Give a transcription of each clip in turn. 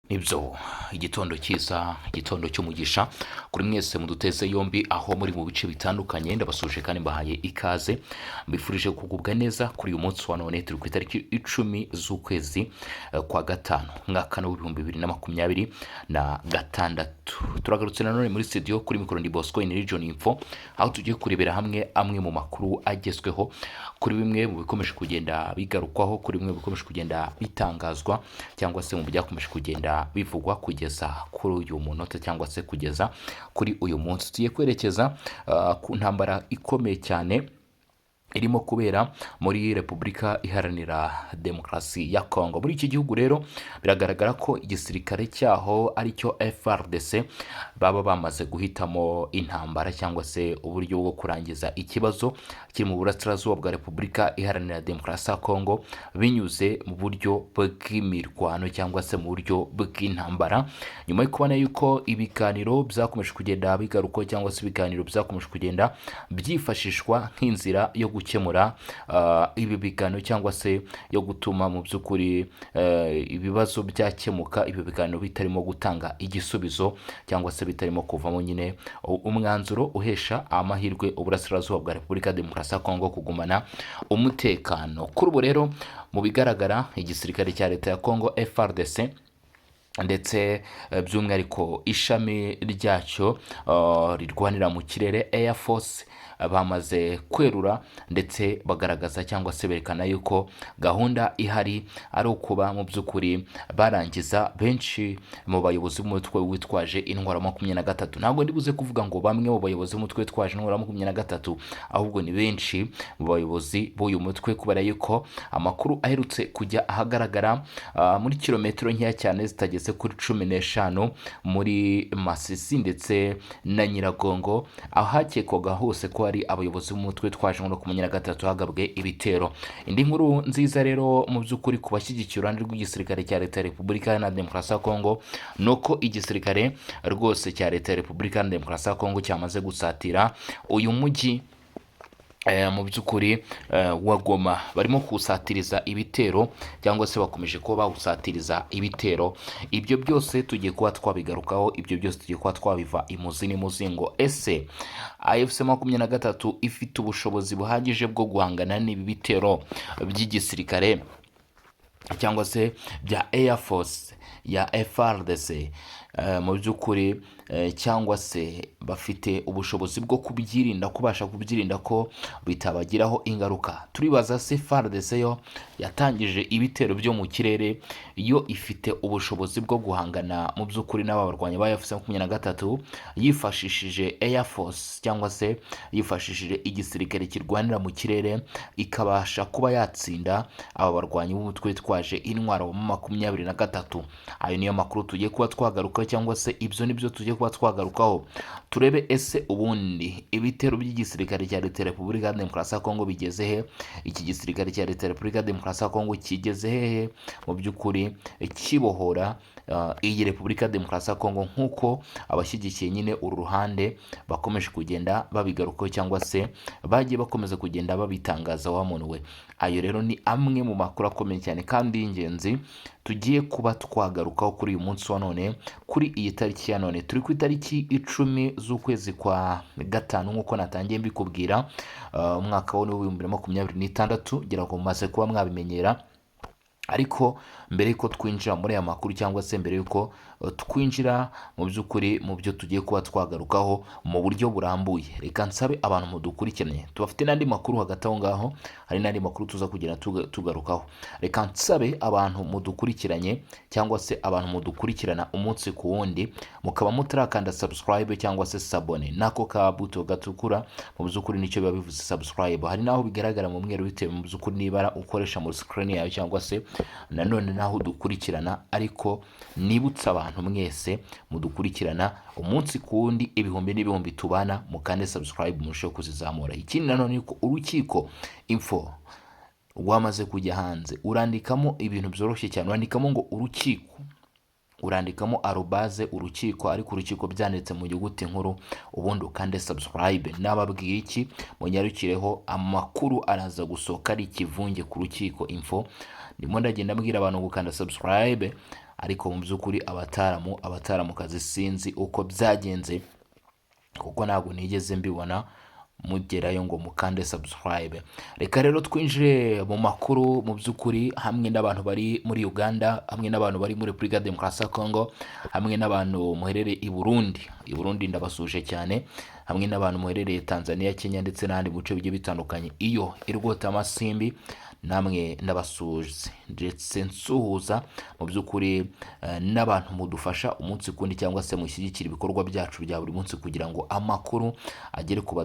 Nibyo igitondo cyiza, igitondo cy'umugisha kuri mwese muduteze yombi aho muri mu bice bitandukanye, ndabasuje kandi mbahaye ikaze, mbifurije kugubwa neza kuri uyu munsi wa none. Turi ku itariki 10 z'ukwezi kwa gatanu mwaka w'ibihumbi 2026. Turagarutse nanone muri studio kuri mikoro ndi Bosco in Region Info, aho tugiye kurebera hamwe amwe mu makuru agezweho kuri bimwe mu bikomeje kugenda bigarukwaho, kuri bimwe bikomeje kugenda bitangazwa cyangwa se mu byakomeje kugenda bivugwa kugeza kuri uyu munota cyangwa se kugeza kuri uyu munsi. Tugiye kwerekeza ku ntambara ikomeye cyane irimo kubera muri Repubulika Iharanira Demokarasi ya Kongo. Muri iki gihugu rero biragaragara ko igisirikare cyaho aricyo FARDC baba bamaze guhitamo intambara cyangwa se uburyo bwo kurangiza ikibazo kiri mu burasirazuba bwa Repubulika Iharanira Demokarasi ya Kongo binyuze mu buryo bw'imirwano cyangwa se mu buryo bw'intambara, nyuma yo kubona yuko ibiganiro byakomeje kugenda bigaruka cyangwa se ibiganiro byakomeje kugenda byifashishwa nk'inzira yo gukemura ibi biganiro cyangwa se yo gutuma mu by'ukuri ibibazo byakemuka, ibi biganiro bitarimo gutanga igisubizo cyangwa se bitarimo kuvamo nyine umwanzuro uhesha amahirwe uburasirazuba bwa Repubulika Demokarasi ya Kongo kugumana umutekano. Kuri ubu rero mu bigaragara igisirikare cya leta ya Kongo FARDC ndetse by'umwihariko ishami ryacyo rirwanira mu kirere Air Force bamaze kwerura ndetse bagaragaza cyangwa se berekana yuko gahunda ihari ari ukuba mu by'ukuri barangiza benshi mu bayobozi b'umutwe witwaje intwaro 23. Ntabwo ndibuze kuvuga ngo bamwe mu bayobozi b'umutwe witwaje intwaro 23, ahubwo ni benshi mu bayobozi b'uyu mutwe, kubera yuko amakuru aherutse kujya ahagaragara muri kilometero nkeya cyane zitageze kuri 15 muri Masisi ndetse na Nyiragongo, aho hakekwaga hose ko ari abayobozi b'umutwe twaje ngo 23 hagabwe ibitero. Indi nkuru nziza rero mu by'ukuri ku bashyigikiye uruhande rw'igisirikare cya leta ya Repubulika ya Demokarasi ya Kongo nuko igisirikare rwose cya leta ya Repubulika ya Demokarasi ya Kongo cyamaze gusatira uyu mujyi mu by'ukuri wa Goma. Barimo kusatiriza ibitero cyangwa se bakomeje kuba bawusatiriza ibitero. Ibyo byose tugiye kuba twabigarukaho, ibyo byose tugiye kuba twabiva imuzi n'imuzingo. Ese AFC 23 ifite ubushobozi buhagije bwo guhangana n'ibi bitero by'igisirikare cyangwa se bya Air Force ya FARDC mu by'ukuri, cyangwa se bafite ubushobozi bwo kubyirinda, kubasha kubyirinda ko bitabagiraho ingaruka? Turibaza se FARDC yo yatangije ibitero byo mu kirere, yo ifite ubushobozi bwo guhangana mu by'ukuri n'abarwanyi ba AFC 23 yifashishije Air Force cyangwa se yifashishije igisirikare kirwanira mu kirere, ikabasha kuba yatsinda aba barwanyi b'umutwe twaje intwaro 23? Ayo niyo makuru tugiye kuba twagaruka cyangwa se ibyo nibyo tugiye kuba twagarukaho. Turebe ese ubundi ibitero by'igisirikare cya leta ya Repubulika ya Demokarasi ya Kongo bigeze he? Iki gisirikare cya leta ya Repubulika ya Demokarasi ya Kongo kigeze hehe mu by'ukuri kibohora iyi Repubulika ya Demokarasi ya Kongo, nk'uko abashyigikiye nyine uru ruhande bakomeje kugenda babigarukaho cyangwa se bagiye bakomeza kugenda babitangaza wa muntu we. Ayo rero ni amwe mu makuru akomeye cyane kandi y'ingenzi tugiye kuba twagarukaho kuri uyu munsi wa none, kuri iyi tariki ya none. Turi ku itariki 10 z'ukwezi kwa gatanu nk'uko natangiye mbikubwira, umwaka wa 2026, ngira ngo mumaze kuba mwabimenyera. Ariko mbere yuko twinjira muri aya makuru cyangwa se mbere yuko twinjira mu by'ukuri mu byo tugiye kuba twagarukaho mu buryo burambuye, reka nsabe abantu mudukurikiranye, tubafite n'andi makuru hagati aho ngaho, hari n'andi makuru tuza kugenda tugarukaho. Reka nsabe abantu mudukurikiranye cyangwa se abantu mudukurikirana umunsi ku wundi, mukaba mutarakanda subscribe cyangwa se sabone, nako ka buto gatukura mu by'ukuri nicyo biba bivuze subscribe. Hari naho bigaragara mu mweru bitewe mu by'ukuri niba ukoresha muri screen yayo cyangwa se nanone naho dukurikirana, ariko nibutsa abantu mwese mudukurikirana umunsi ku wundi, ibihumbi n'ibihumbi tubana, mukande subscribe murusheho kuzizamura. Ikindi nanone ko urukiko info rwamaze kujya hanze, urandikamo ibintu byoroshye cyane, urandikamo ngo urukiko, urandikamo @urukiko, ariko urukiko byanditse mu nyuguti nkuru, ubundi ukande subscribe. Nababwira iki? Munyarukireho, amakuru araza gusohoka ari ikivunge ku rukiko info. Ndimo ndagenda mbwira abantu gukanda subscribe, ariko mu by'ukuri abataramukazi sinzi uko byagenze kuko ntabwo nigeze mbibona mugerayo ngo mukande subscribe. Reka rero twinjire mu makuru mu by'ukuri, hamwe n'abantu bari muri Uganda, hamwe n'abantu bari muri Repubulika ya Demokarasi ya Kongo, hamwe n'abantu muherereye i Burundi ndabasuje cyane, hamwe n'abantu muherereye Tanzania, Kenya ndetse n'ahandi mu bice bigiye bitandukanye iyo irwota amasimbi, namwe ndabasuze ndetse nsuhuza mu by'ukuri n'abantu mudufasha umunsi kundi cyangwa se mushyigikira ibikorwa byacu bya buri munsi kugira ngo amakuru agere ku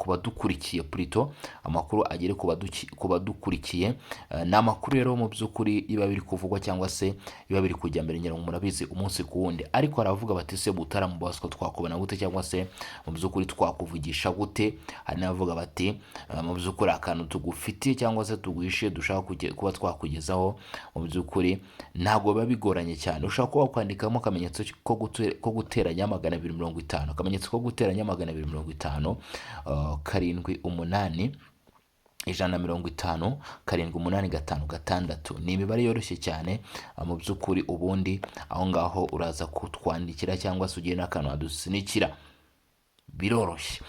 badukurikiye plutôt amakuru agere ku badukurikiye. N'amakuru rero mu by'ukuri biba biri kuvugwa cyangwa se biba biri kujya mbere, nyine murabizi umunsi ku wundi, ariko aravuga bati se Mutarama Bosco twakubona gute cyangwa se mu by'ukuri twakuvugisha gute. Hari n'abavuga bati mu by'ukuri akantu tugufitiye cyangwa se tuguhishe dushaka kuba twakugezaho, mu by'ukuri ntabwo biba bigoranye cyane. Ushobora kuba kwandikamo akamenyetso ko guteranya 250, akamenyetso ko guteranya 250 7 8 150 ni imibare yoroshye cyane mu by'ukuri. Ubundi aho ngaho uraza kutwandikira cyangwa se ugiye n'akantu wadusunikira, biroroshye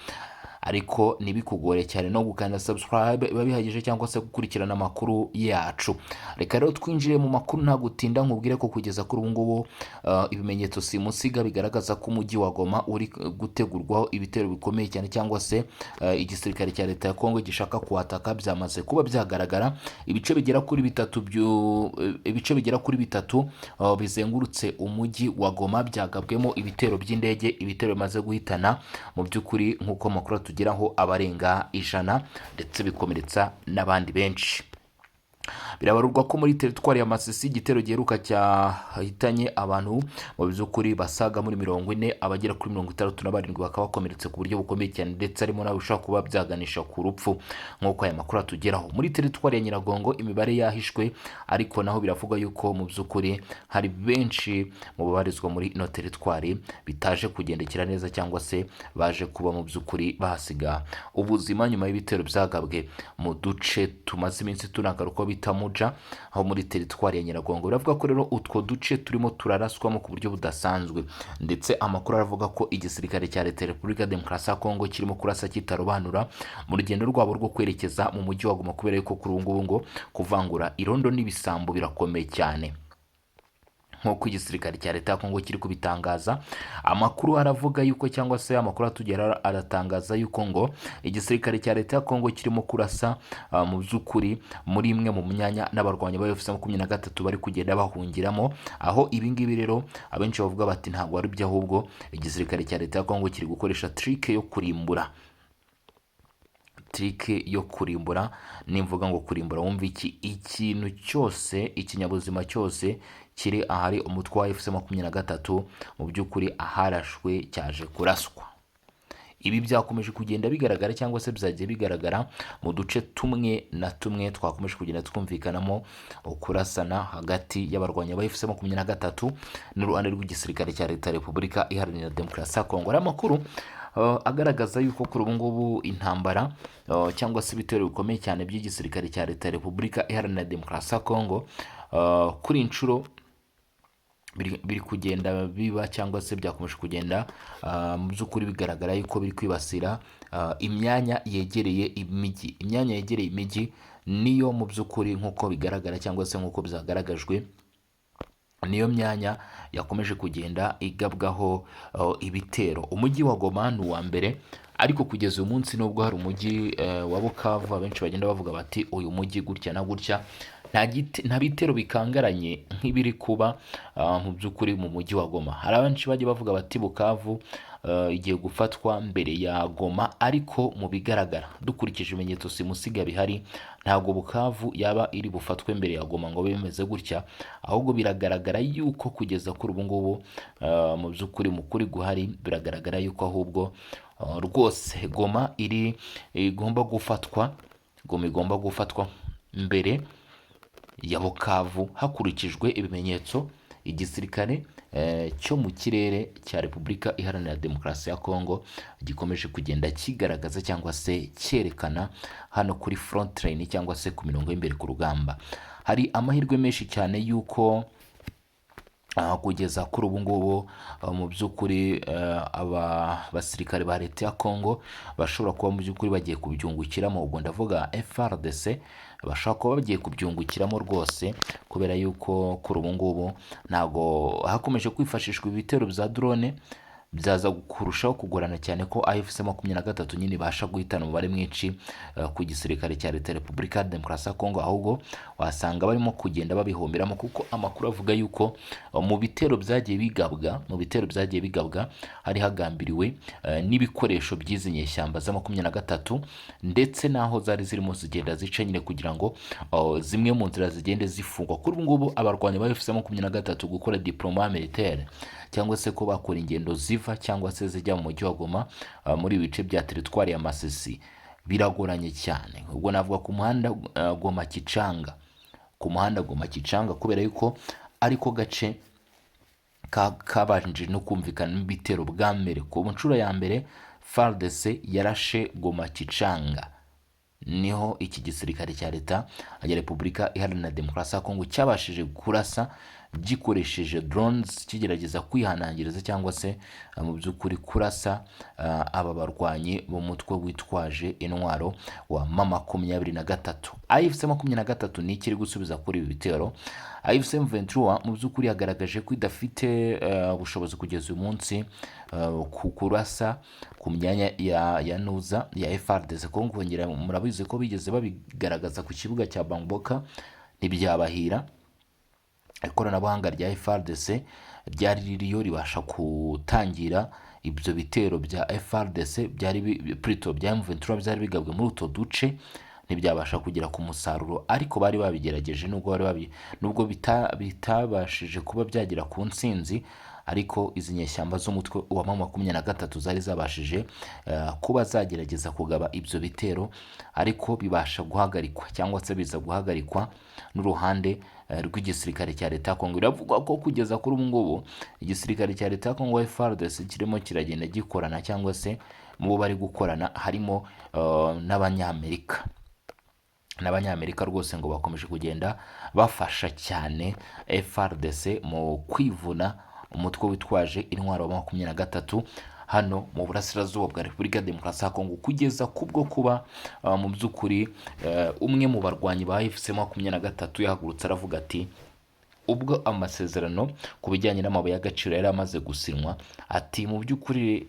ariko ntibikugore cyane no gukanda subscribe biba bihagije, cyangwa se gukurikirana amakuru yacu. Reka rero twinjire mu makuru nta gutinda, nkubwire ko kugeza kuri ubu ngubu ibimenyetso simusiga bigaragaza ko umujyi wa Goma uri gutegurwaho ibitero bikomeye cyane, cyangwa se igisirikare cya leta ya Kongo gishaka kuhataka. Byamaze kuba byagaragara ibice bigera kuri bitatu bizengurutse umujyi wa Goma byagabwemo ibitero by'indege, ibitero bimaze guhitana mu by'ukuri nk'uko makuru tugeraho abarenga 100 ndetse bikomeretsa n'abandi benshi. Birabarurwa ko muri teritwari ya Masisi igitero giheruka cyahitanye abantu mu by'ukuri basaga muri 40, abagera kuri 67 bakaba bakomeretse ku buryo bukomeye cyane, ndetse harimo nawe ushaka kuba byaganisha ku rupfu nk'uko aya makuru atugeraho. Muri teritwari ya Nyiragongo imibare yahishwe, ariko naho biravugwa yuko mu by'ukuri hari benshi mu babarizwa muri ino teritwari bitaje kugendekera neza, cyangwa se baje kuba mu by'ukuri bahasiga ubuzima nyuma y'ibitero byagabwe mu duce tumaze iminsi tunagaruka bita Muja, aho muri teritwari ya Nyiragongo. Biravuga ko rero utwo duce turimo turaraswamo ku buryo budasanzwe, ndetse amakuru aravuga ko igisirikare cya leta ya Repubulika ya Demokarasi ya Kongo kirimo kurasa kitarobanura mu rugendo rwabo rwo kwerekeza mu mujyi wa Goma, kubera yuko kuri ubu ngubu ngo kuvangura irondo n'ibisambo birakomeye cyane nk'uko igisirikare cya leta ya Kongo kiri kubitangaza. Amakuru aravuga yuko, cyangwa se amakuru atugera aratangaza yuko ngo igisirikare cya leta ya Kongo kirimo kurasa mu by'ukuri muri imwe mu myanya n'abarwanyi ba F23 bari kugenda bahungiramo. Aho ibingibi rero abenshi bavuga bati ntabwo ari byo, ahubwo igisirikare cya leta ya Kongo kiri gukoresha trike yo kurimbura. Nimvuga ngo kurimbura wumva ikintu cyose, ikinyabuzima cyose kiri ahari umutwe wa F23 mu by'ukuri aharashwe cyaje kuraswa. Ibi byakomeje kugenda bigaragara, cyangwa se byagiye bigaragara mu duce tumwe na tumwe twakomeje kugenda twumvikanamo ukurasana hagati y'abarwanya ba F23 n'uruhande rw'igisirikare cya leta ya Repubulika Iharanira Demokarasi ya Kongo. Ari amakuru agaragaza yuko kuri ubu ngubu intambara cyangwa se ibitero bikomeye cyane by'igisirikare cya leta ya Repubulika Iharanira Demokarasi ya Kongo kuri inshuro biri kugenda biba, cyangwa se byakomeje kugenda mu by'ukuri bigaragara yuko biri kwibasira imyanya yegereye imijyi niyo mu by'ukuri nk'uko bigaragara, cyangwa se nk'uko byagaragajwe, niyo myanya yakomeje kugenda igabwaho ibitero. Umujyi wa Goma ni uwa mbere, ariko kugeza uyu munsi nubwo hari umujyi wa Bukavu abenshi bagenda bavuga bati uyu mujyi gutya na gutya, nta bitero bikangaranye nk'ibiri kuba mu by'ukuri mu mujyi wa Goma. Hari abenshi bagiye bavuga bati Bukavu igiye gufatwa mbere ya Goma, ariko mu bigaragara dukurikije ibimenyetso simusiga bihari, ntabwo Bukavu yaba iri bufatwe mbere ya Goma ngo bimeze gutya, ahubwo biragaragara yuko kugeza kuri ubu ngubu mu by'ukuri mu kuri guhari biragaragara yuko ahubwo rwose Goma igomba gufatwa mbere ya Bukavu hakurikijwe ibimenyetso igisirikare cyo mu kirere cya Repubulika Iharanira Demokarasi ya Kongo gikomeje kugenda kigaragaza, cyangwa se cyerekana hano kuri front line, cyangwa se ku mirongo y'imbere ku rugamba. Hari amahirwe menshi cyane yuko kugeza kuri ubu ngubu mu by'ukuri aba basirikare ba leta ya Congo bashobora kuba mu by'ukuri bagiye kubyungukiramo, ubwo ndavuga FRDC bashobora kuba bagiye kubyungukiramo rwose, kubera yuko kuri ubu ngubu ntabwo hakomeje kwifashishwa ibitero bya drone byaza kurushaho kugorana cyane ko AFC 23 nyine ibasha guhitana umubare mwinshi ku gisirikare cya leta ya Repubulika ya Demokarasi ya Kongo, ahubwo wasanga barimo kugenda babihomberamo, kuko amakuru avuga yuko mu bitero byagiye bigabwa hari hagambiriwe n'ibikoresho by'izi nyeshyamba za 23 ndetse naho zari zirimo zigenda zica nyine kugira ngo zimwe mu nzira zigende zifungwa. Kuri ubu ngubu abarwanyi ba AFC 23 gukora diploma militaire cyangwa se ko bakora ingendo ziva cyangwa se zijya mu mujyi wa Goma muri bice bya teritwari ya Masisi biragoranye cyane. Ubwo navuga ku muhanda Goma Kicanga, kubera yuko ariko gace kabanje no kumvikana n'ibitero bwa mbere ku nshuro ya mbere FARDC yarashe Goma Kicanga, niho iki gisirikare cya leta ya Repubulika Iharanira Demokarasi ya Kongo cyabashije kurasa gikoresheje drones kigerageza kwihanangiriza cyangwa se mu by'ukuri kurasa aba barwanyi b'umutwe witwaje intwaro wa M23. AFC 23 ni ikiri gusubiza kuri ibi bitero. AFC 23 mu by'ukuri yagaragaje ko idafite ubushobozi kugeza uyu munsi kurasa ku myanya ya nuza ya FARDC. Kongera murabizi ko bigeze babigaragaza ku kibuga cya Bangboka ntibyabahira. Ikoranabuhanga rya FARDC ryari ririyo ribasha gutangira ibyo bitero bya FARDC bya M23 byari bigabwe muri uto duce, ntibyabasha kugera ku musaruro, ariko bari babigerageje nubwo bitabashije kuba byagera ku ntsinzi, ariko izi nyeshyamba z'umutwe wa M23 zari zabashije kuba zagerageza kugaba ibyo bitero, ariko bibasha guhagarikwa cyangwa se biza guhagarikwa n'uruhande rw'igisirikare cya leta ya Kongo. Biravugwa ko kugeza kuri ubu ngubu igisirikare cya leta ya Kongo FARDC kirimo kiragenda gikorana cyangwa se mu bo bari gukorana harimo n'abanyamerika rwose, ngo bakomeje kugenda bafasha cyane FARDC mu kwivuna umutwe witwaje intwaro wa 23 hano mu burasirazuba bwa Repubulika ya Demokarasi ya Kongo, kugeza kubwo kuba mu by'ukuri umwe mu barwanyi ba AFC 23 yahagurutse aravuga ati ubwo amasezerano ku bijyanye n'amabuye y'agaciro yari amaze gusinywa, ati mu by'ukuri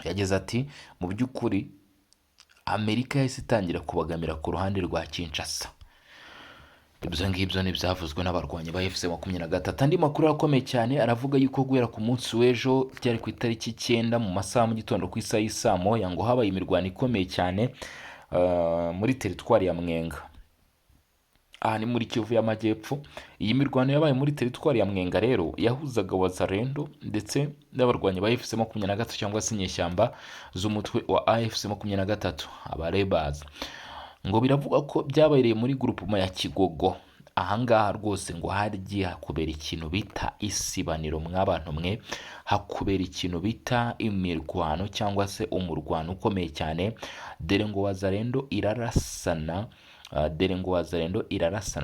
yageze ati mu by'ukuri Amerika yahise itangira kubagamira ku ruhande rwa Kinshasa. Ibyo ngibyo ni byavuzwe n'abarwanyi ba AFC 23. Andi makuru akomeye cyane aravuga yuko guhera ku munsi w'ejo byari ku itariki 9 mu masaha mu gitondo ku isaha y'isamo yango habaye imirwano ikomeye cyane muri teritwari ya Mwenga. Aha ni muri Kivu y'Amajyepfo. Iyi mirwano yabaye muri teritwari ya Mwenga rero yahuzaga Wazalendo ndetse n'abarwanyi ba AFC 23 cyangwa se inyeshyamba z'umutwe wa AFC 23 abarebaza. Ngo biravuga ko byabereye muri groupement ya Kigogo. Ahangaha rwose ngo hagiye hakubera ikintu bita isibaniro mw'abantu mwe, hakubera ikintu bita imirwano cyangwa se umurwano ukomeye cyane. Dere ngo Wazalendo irarasana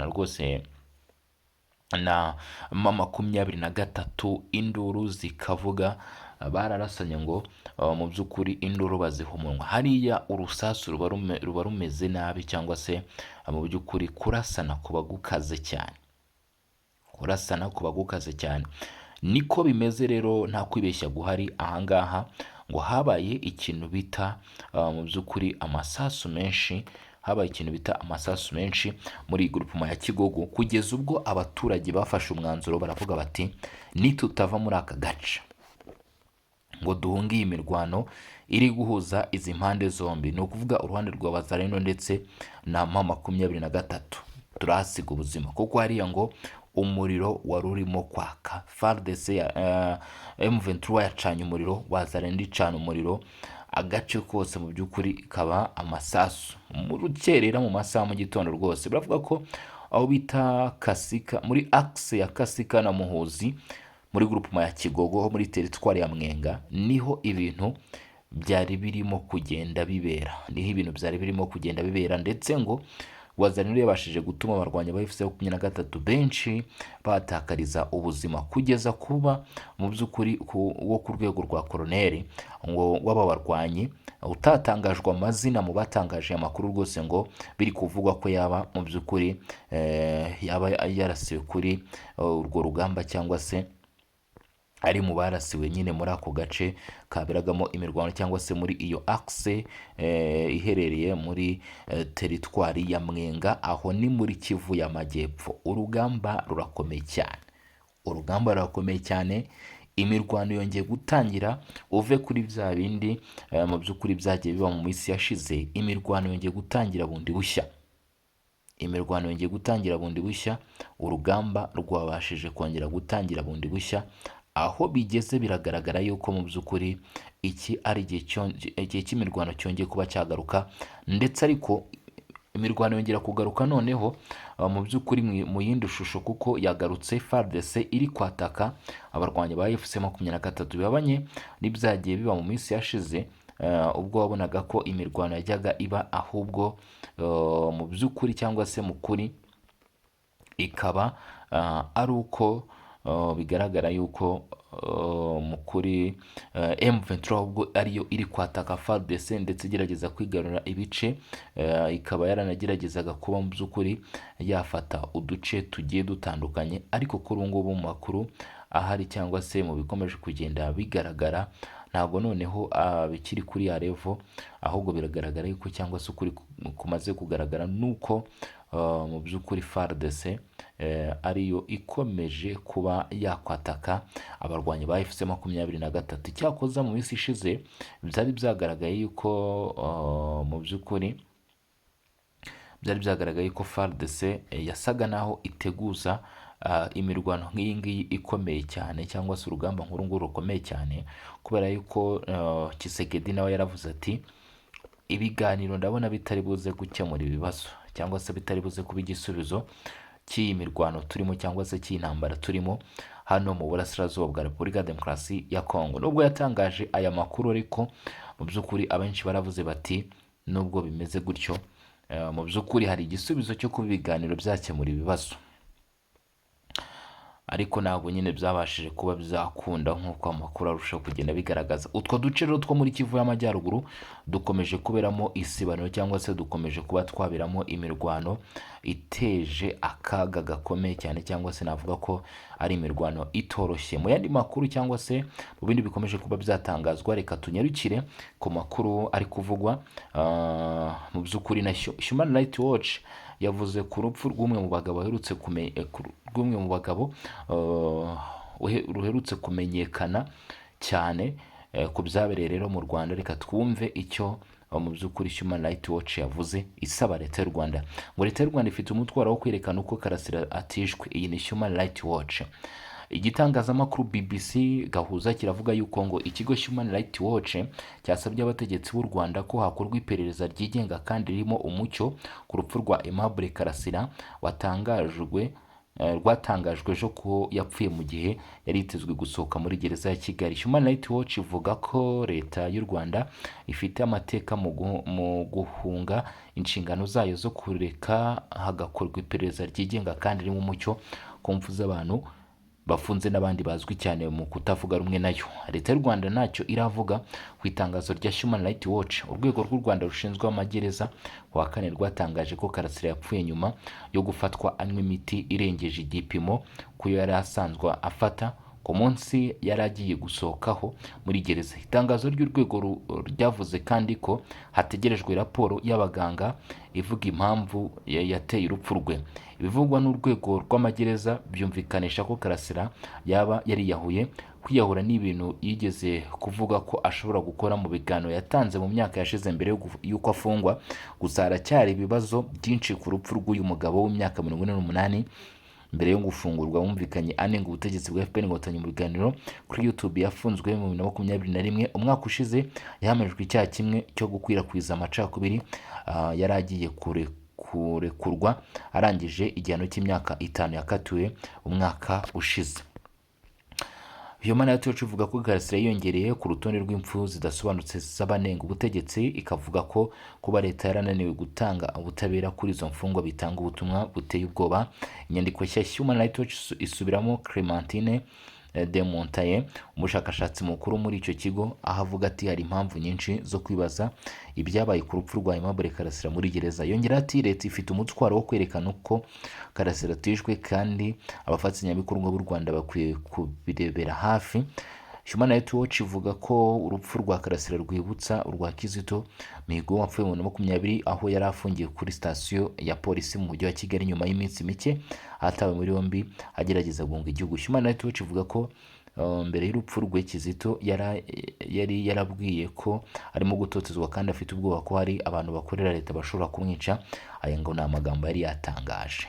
rwose na M23, induru zikavuga, bararasanye ngo mu by'ukuri induru bazihumunwa. Hariya urusasu ruba rumeze nabi cyangwa se mu by'ukuri kurasana kuba gukaze cyane. Niko bimeze rero, nta kwibeshya guhari. Ahangaha ngo habaye ikintu bita mu by'ukuri amasasu menshi muri groupement ya Kigogo, kugeza ubwo abaturage bafashe umwanzuro baravuga bati nitutava muri aka gace ngo duhunge iyi mirwano iri guhuza izi mpande zombi, ni ukuvuga uruhande rwa Wazalendo ndetse na M23, turahasiga ubuzima. Kuko hariya ngo umuriro wari urimo kwaka, FARDC M23 yacanye umuriro, Wazalendo icana umuriro, agace kose mu by'ukuri kaba amasasu mu rukerera mu masaha mu gitondo rwose. Baravuga ko aho bita Kasika, muri axe ya Kasika na Muhuzi muri groupement ya Kigogo ho muri teritwari ya Mwenga, niho ibintu byari birimo kugenda bibera, ndetse ngo Wazalendo yabashije gutuma abarwanyi ba FC23 benshi batakariza ubuzima kugeza kuba mu by'ukuri wo ku rwego rwa koroneri ngo w'aba barwanyi utatangajwe amazina mu batangaje amakuru rwose ngo biri kuvugwa ko yaba mu by'ukuri yaba yarasiwe kuri urwo rugamba cyangwa se ari mu barasiwe nyine muri ako gace kaberagamo imirwano cyangwa se muri iyo axe iherereye muri teritwari ya Mwenga, aho ni muri Kivu y'Amajyepfo. Urugamba rurakomeye cyane, urugamba rurakomeye cyane, imirwano yongeye gutangira. Uve kuri bya bindi mu by'ukuri byagiye biba mu minsi yashize, imirwano yongeye gutangira bundi bushya, imirwano yongeye gutangira bundi bushya, urugamba rwabashije kongera gutangira bundi bushya, aho bigeze biragaragara yuko mu by'ukuri iki ari igihe cy'imirwano cyongeye kuba cyagaruka, ndetse ariko imirwano yongera kugaruka noneho mu by'ukuri mu yindi shusho, kuko yagarutse FARDC iri kwataka abarwanyi ba FC23 bibabanye n'ibyagiye biba mu minsi yashize, ubwo wabonaga ko imirwano yajyaga iba, ahubwo mu by'ukuri cyangwa se mu kuri ikaba ari uko bigaragara yuko mu kuri M23 ubwo ariyo iri kwataka FARDC ndetse igerageza kwigarura ibice, ikaba yaranageragezaga kuba mu by'ukuri yafata uduce tugiye dutandukanye, ariko kuri ubu ngubu mu makuru ahari cyangwa se mu bikomeje kugenda bigaragara, ntabwo noneho bikiri kuri ya level, ahubwo biragaragara yuko cyangwa se ukuri kumaze kugaragara nuko mu by'ukuri FARDC ariyo ikomeje kuba yakwataka abarwanyi ba FC23. Cyakoze mu minsi ishize byari byagaragaye yuko mu by'ukuri byari byagaragaye ko FARDC yasaga naho iteguza imirwano nk'iyi ngiyi ikomeye cyane, cyangwa se urugamba nkuru nguru rukomeye cyane, kubera yuko Tshisekedi nawe yaravuze ati ibiganiro ndabona bitari buze gukemura ibibazo, cyangwa se bitari buze kuba igisubizo cy'iyi mirwano turimo, cyangwa se cy'intambara turimo hano mu burasirazuba bwa Repubulika ya Demokarasi ya Kongo. Nubwo yatangaje aya makuru, ariko mu by'ukuri abenshi baravuze bati nubwo bimeze gutyo, mu by'ukuri hari igisubizo cyo kuba ibiganiro byakemura ibibazo, ariko ntabwo nyine byabashije kuba byakunda nk'uko amakuru arushaho kugenda bigaragaza. Utwo duce rero two muri Kivu y'Amajyaruguru dukomeje kuberamo isibaniro, cyangwa se dukomeje kuba twaberamo imirwano iteje akaga gakomeye cyane, cyangwa se navuga ko ari imirwano itoroshye. Mu yandi makuru cyangwa se mu bindi bikomeje kuba byatangazwa, reka tunyarukire ku makuru ari kuvugwa mu by'ukuri na Human Rights Watch yavuze ku rupfu rw'umwe mu bagabo baherutse ruherutse kumenyekana cyane ku byabereye rero mu Rwanda. Reka twumve icyo mu by'ukuri Human Rights Watch yavuze isaba leta y'u Rwanda, ngo leta y'u Rwanda ifite umutwaro wo kwerekana uko Karasira atishwe. Iyi ni Human Rights Watch. Igitangazamakuru BBC Gahuza kiravuga yuko ngo ikigo Human Rights Watch cyasabye abategetsi b'u Rwanda ko hakorwa iperereza ryigenga kandi ririmo umucyo ku rupfu rwa Aimable Karasira rwatangajwe ejo ko yapfuye mu gihe yari yitezwe gusohoka muri gereza ya Kigali. Human Rights Watch ivuga ko leta y'u Rwanda ifite amateka mu guhunga inshingano zayo zo kureka hagakorwa iperereza ryigenga kandi ririmo umucyo ku mpfu z'abantu bafunze n'abandi bazwi cyane mu kutavuga rumwe nayo. Leta y'u Rwanda ntacyo iravuga ku itangazo rya Human Rights Watch. Urwego rw'u Rwanda rushinzwe amagereza kuwa kane rwatangaje ko Karasira yapfuye nyuma yo gufatwa anywa imiti irengeje igipimo ku yo yari asanzwe afata ku munsi yari agiye gusohokaho muri gereza. Itangazo ry'urwego ryavuze kandi ko hategerejwe raporo y'abaganga ivuga impamvu yateye urupfu rwe. Ibivugwa n'urwego rw'amagereza byumvikanisha ko Karasira yaba yariyahuye. Kwiyahura ni ibintu yigeze kuvuga ko ashobora gukora mu biganiro yatanze mu myaka yashize mbere y'uko afungwa. Gusa haracyari ibibazo byinshi ku rupfu rw'uyu mugabo w'imyaka 48 mbere yo gufungurwa. Wumvikanye anenga ubutegetsi bwa FPR Inkotanyi mu biganiro kuri YouTube yafunzwe mu 2021. Umwaka ushize yahamijwe icyaha kimwe cyo gukwirakwiza amacakubiri. Yari agiye kurekurwa arangije igihano cy'imyaka 5 yakatiwe umwaka ushize. Human Rights Watch ivuga ko Karasira yiyongereye ku rutonde rw'impfu zidasobanutse z'abanenga ubutegetsi, ikavuga ko kuba leta yarananiwe gutanga ubutabera kuri izo mfungwa bitanga ubutumwa buteye ubwoba. Inyandiko nshya Human Rights Watch isubiramo Clementine de Montaye, umushakashatsi mukuru muri icyo kigo, aho avuga ati hari impamvu nyinshi zo kwibaza ibyabaye ku rupfu rwa Aimable Karasira muri gereza. Yongera ati leta ifite umutwaro wo kwerekana uko Karasira atishwe kandi abafatanyabikorwa b'u Rwanda bakwiye kubirebera hafi. Human Rights Watch ivuga ko urupfu rwa Karasira rwibutsa urwa Kizito Mihigo wapfuye mu 2020 aho yari afungiye kuri sitasiyo ya polisi mu mujyi wa Kigali nyuma y'iminsi mike atawe muri yombi agerageza guhunga igihugu. Human Rights Watch ivuga ko mbere y'urupfu rwe Kizito yari yarabwiye ko arimo gutotezwa kandi afite ubwoba ko hari abantu bakorera leta bashobora kumwica. Aya ngo ni amagambo yari yatangaje.